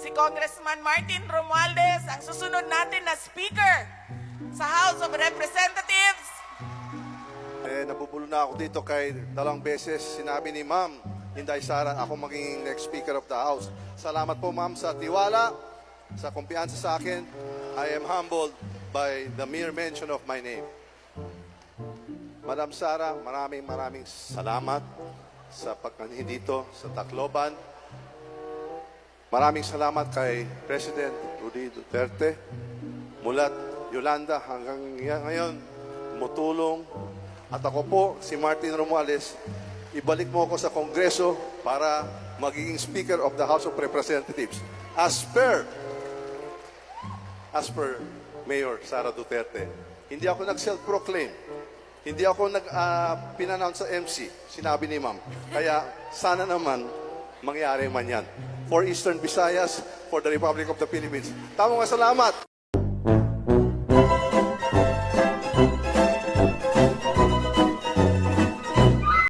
si Congressman Martin Romualdez, ang susunod natin na Speaker sa House of Representatives. Nabubulo na ako dito kay dalawang beses sinabi ni Ma'am Inday Sara ako maging next Speaker of the House. Salamat po Ma'am sa tiwala, sa kumpiyansa sa akin. I am humbled by the mere mention of my name. Madam Sara, maraming salamat sa pagkanhin dito sa Tacloban. Maraming salamat kay President Rudy Duterte. Mulat Yolanda hanggang ngayon, tumutulong. At ako po, si Martin Romualdez, ibalik mo ako sa Kongreso para magiging Speaker of the House of Representatives. As per Mayor Sara Duterte. Hindi ako nag-self-proclaim. Hindi ako pinannounce sa MC, sinabi ni Ma'am. Kaya sana naman mangyari man yan. For Eastern Visayas, for the Republic of the Philippines. Tamang salamat!